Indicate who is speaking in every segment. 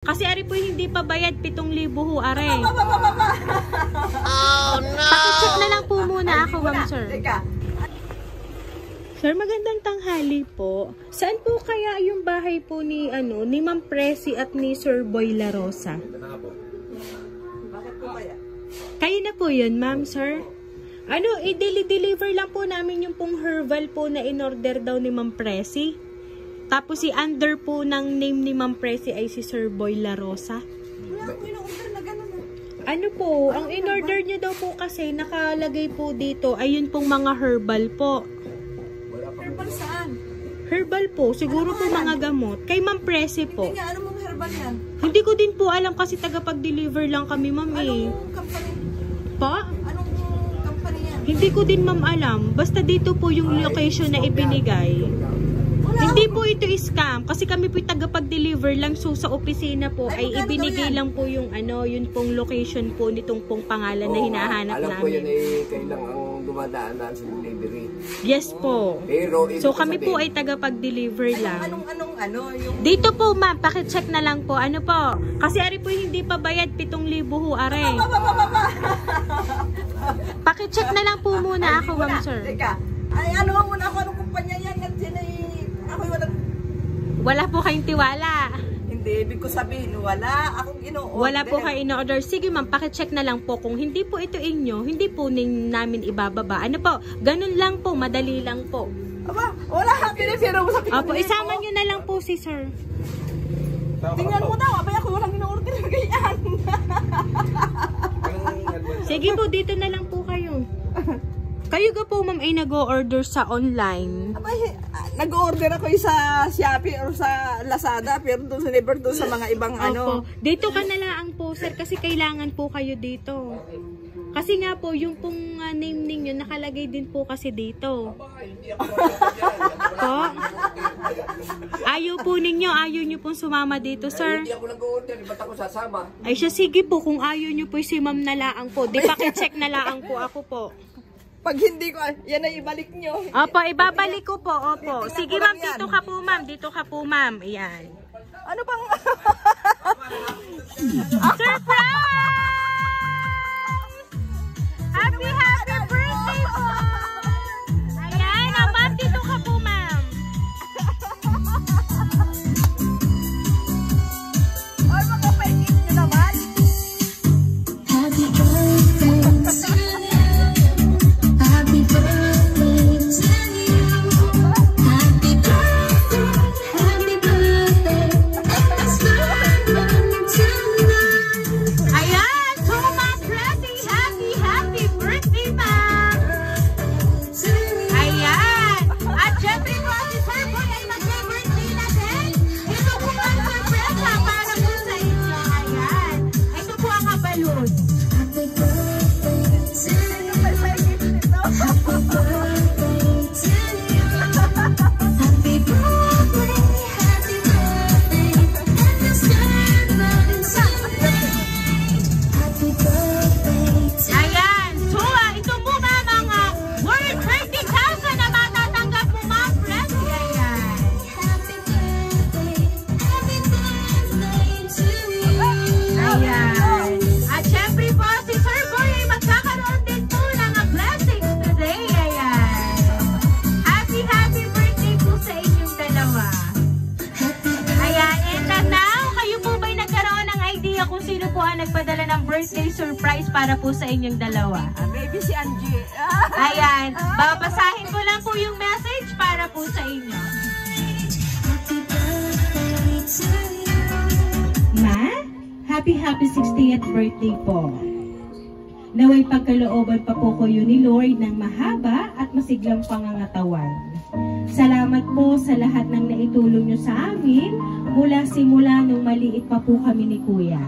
Speaker 1: Kasi ari po hindi pa bayad 7,000 ho are. Oh no! Pakicheck na lang po muna ako, ma'am sir. Sir, magandang tanghali po. Saan po kaya yung bahay po ni ni Ma'am Presi at ni Sir Boy La Rosa?
Speaker 2: Bakit po kaya?
Speaker 1: Kayo na po yun, ma'am sir. I-deliver lang po namin yung pong herbal po na in-order daw ni Ma'am Presi. Tapos si under po ng name ni Ma'am Presi ay si Sir Boy La Rosa.
Speaker 2: Wala akong in-order na gano'n.
Speaker 1: Ano po, ang in-order niyo daw po kasi nakalagay po dito, ayun pong mga herbal po.
Speaker 2: Herbal saan?
Speaker 1: Herbal po, siguro po mga gamot. Kay Ma'am Presi po.
Speaker 2: Hindi nga, ano mong herbal yan?
Speaker 1: Hindi ko din po alam kasi tagapag-deliver lang kami, ma'am eh.
Speaker 2: Anong company?
Speaker 1: Pa?
Speaker 2: Anong company yan?
Speaker 1: Hindi ko din ma'am alam. Basta dito po yung location na ibinigay. Hindi po ito scam kasi kami po tagapag-deliver lang, so sa opisina po ay ibinigay lang po yung yun pong location po nitong pong pangalan na hinahanap namin.
Speaker 3: Alam ko yun eh, kailang ang dumadaan na sa delivery.
Speaker 1: Yes po.
Speaker 3: Pero,
Speaker 1: so kami po ay tagapag-deliver lang.
Speaker 2: Yung...
Speaker 1: Dito po ma'am, pakicheck na lang po. Ano po? Kasi ari po hindi pa bayad 7,000 ho are. Pakicheck na lang po muna ako, ma'am sir.
Speaker 2: Teka, ano muna ako, anong kumpanya yan? Ako walang...
Speaker 1: Wala po kayong tiwala.
Speaker 2: Hindi, ibig ko sabihin, wala akong ino-order.
Speaker 1: Wala po kayo ino-order. Sige ma'am, pakicheck na lang po. Kung hindi po ito inyo, hindi po namin ibababa. Ano po, ganun lang po, madali lang po.
Speaker 2: Aba, wala, pinipira mo sa pinipira.
Speaker 1: Opo, isama nyo na lang po si sir.
Speaker 2: Tingnan mo daw, abay ako walang ino-order na ganyan.
Speaker 1: Sige po, dito na lang po kayo. Kayo ga po ma'am ay nag-o-order sa online?
Speaker 2: Abay, nag-order ako sa Shopee or sa Lazada, pero doon sa never doon sa mga ibang
Speaker 1: Opo. Dito ka na lang po sir kasi kailangan po kayo dito. Kasi nga po yung pong name ninyo nakalagay din po kasi dito. Po? Ayaw po ninyo, ayaw nyo pong sumama dito sir.
Speaker 3: Hindi ako nag-order, ba't ako sasama?
Speaker 1: Ay siya, sige po kung ayaw nyo po si ma'am na laang po. Di pakicheck na laang po ako po.
Speaker 2: Pag hindi ko, yan ay ibalik nyo.
Speaker 1: Opo, ibabalik ko po. Opo. Sige ma'am, dito ka po ma'am. Dito ka po ma'am. Ayan.
Speaker 2: Ano bang...
Speaker 1: Surprise! Happy birthday po! Ayan, ma'am, dito ka po ma'am.
Speaker 2: Ay, mga paikit nyo naman.
Speaker 4: Happy birthday to you. Happy birthday to you. Happy birthday. It's birthday tonight.
Speaker 1: Ayan, so Ma'am Presi, happy birthday ma'am. Ayan. At syempre po, si Sir Boy ay mag-birthday na din. Ito po ang surpresa para po sa inyo. Ayan. Ito po ang kabalon.
Speaker 4: Happy birthday to you. Happy birthday to you. Happy birthday. Happy birthday. And it's birthday tonight. Happy birthday to you.
Speaker 1: Ayan. So, ito po ma'am ang worth 30,000 na matatanggap mo Ma'am Presi. Ayan.
Speaker 4: Happy birthday. Happy birthday to you.
Speaker 1: Ayan. At syempre po, si Sir Boy ay magkakaroon din po ng blessings today. Ayan. Happy birthday po sa inyong dalawa. Ayan. And now, kayo po ba'y nagkaroon ng idea kung sino po ang nagpadala ng birthday surprise para po sa inyong dalawa?
Speaker 2: Maybe si Angie.
Speaker 1: Ayan. Babasahin ko lang po yung message para po sa inyo.
Speaker 4: Happy birthday to you.
Speaker 5: Ma, happy 60th birthday po. Naway pagkalooban pa po kayo ni Lord ng mahaba at masiglang pangangatawan. Salamat po sa lahat ng naitulong nyo sa amin mula simula nung maliit pa po kami ni Kuya.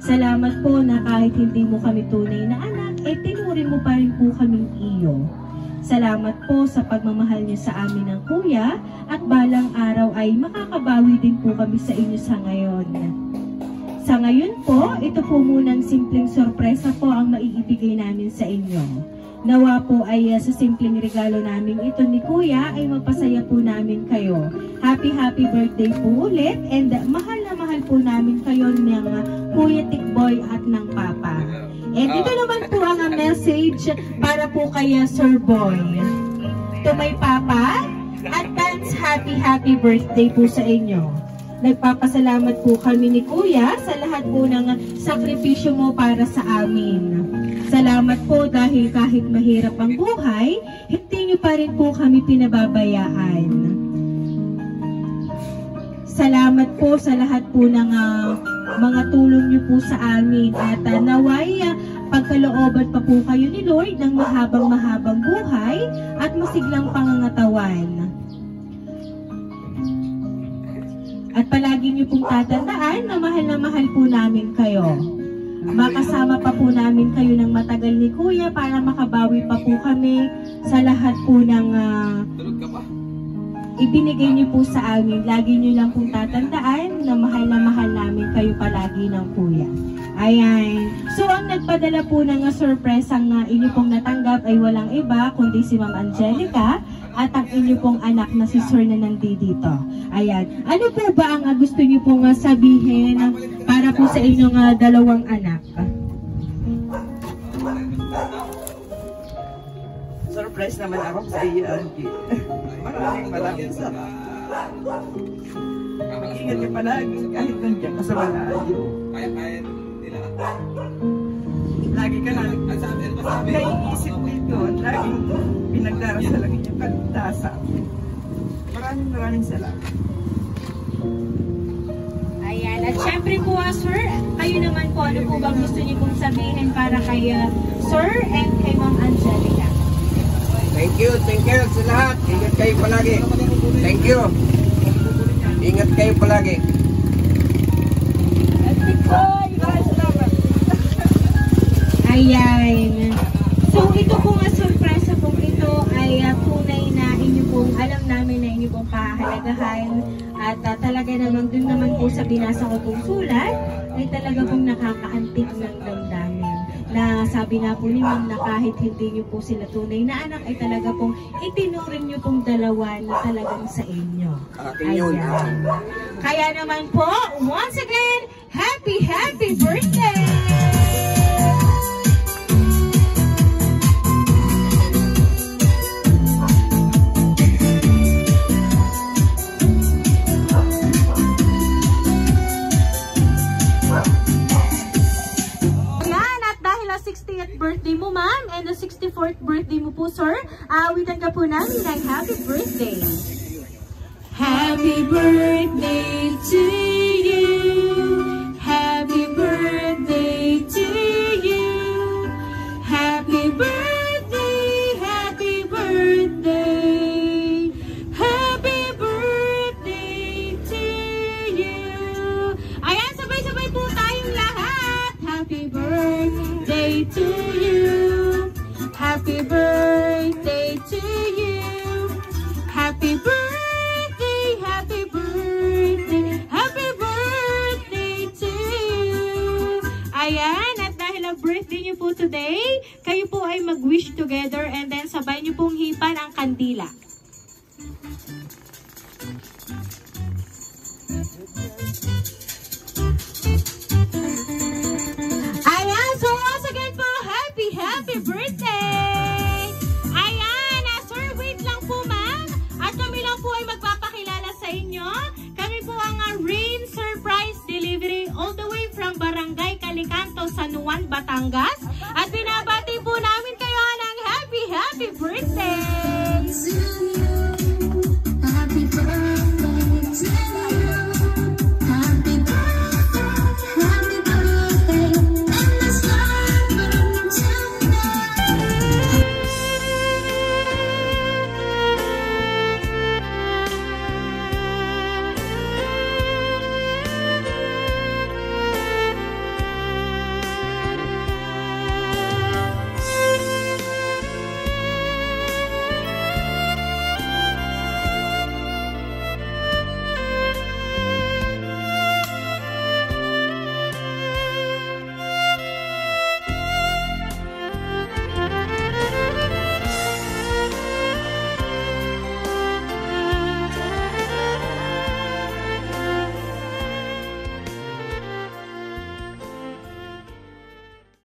Speaker 5: Salamat po na kahit hindi mo kami tunay na anak, tinuring mo pa rin po kaming iyo. Salamat po sa pagmamahal niyo sa amin ng Kuya at balang araw ay makakabawi din po kami sa inyo sa ngayon. Sa ngayon po, ito po munang simpleng sorpresa po ang maiibigay namin sa inyo. Nawa po ay sa simpleng regalo namin ito ni Kuya ay mapasaya po namin kayo. Happy birthday po ulit, and mahal na mahal po namin kayo ng Kuya Tikboy at ng Papa. And ito naman po ang message para po kay Sir Boy. To my Papa, advance happy birthday po sa inyo. Nagpapasalamat po kami ni Kuya sa lahat po ng sakripisyo mo para sa amin. Salamat po dahil kahit mahirap ang buhay, hindi niyo pa rin po kami pinababayaan. Salamat po sa lahat po ng mga tulong niyo po sa amin at naway pagkalooban pa po kayo ni Lord ng mahabang buhay at masiglang pangangatawan. At palagi niyo pong tatandaan na mahal po namin kayo. Makasama pa po namin kayo ng matagal ni Kuya para makabawi pa po kami sa lahat po ng ibinigay niyo po sa amin. Lagi niyo lang pong tatandaan na mahal namin kayo palagi ng Kuya. Ayan. So, ang nagpadala po ng surpresang inyo pong natanggap ay walang iba kundi si Ma'am Angelica at ang inyo pong anak na si Sir na nandito. Ayan. Ano po ba ang gusto niyo pong sabihin para po sa inyong dalawang anak?
Speaker 2: Surprise naman ako sa iyo, Auntie. Maraming salamat. Mag-ingat ka palagi kahit nandiyan ka sa malayo. Lagi ka lang naiisip dito at laging pinagdarasalan yung kaligtasan. Maraming salamat.
Speaker 5: Ayan. At syempre po, Sir, kayo naman po, ano po bang gusto niyo pong sabihin para kay Sir and kay Ma'am Angelica?
Speaker 3: Thank you sa lahat. Ingat kayo palagi. Thank you. Ingat kayo palagi.
Speaker 5: Ayan. So, ito po nga sorpresa pong ito ay tunay na inyo pong alam namin na inyo pong pahalagahan at talaga naman dun naman po sa binasa ko pong sulat ay talaga pong nakakaantig ng damdamin. Na sabi nga po ni Ma'am na kahit hindi nyo po sila tunay na anak ay talaga pong itinuring nyo pong dalawa na talagang sa inyo. Ayan. Kaya naman po, once again, happy birthday! Birthday mo, Ma'am, and the 64th birthday mo po, Sir. Awitan ka po namin ng happy birthday. Happy birthday to you. Happy birthday to you. Happy birthday, happy birthday. Happy birthday to you. Ayan, sabay-sabay po tayong lahat. Happy birthday to you. Happy birthday to you. Happy birthday, happy birthday, happy birthday to you. Ayan, at dahil ang birthday niyo po today, kayo po ay mag-wish together and then sabay niyo pong hipan ang kandila. Ayan, so once again po, happy birthday! Ayan, Sir, wait lang po, Ma'am. At kami lang po ay magpapakilala sa inyo. Kami po ang Rain Surprise Delivery all the way from Barangay Calicanto, San Juan, Batangas. At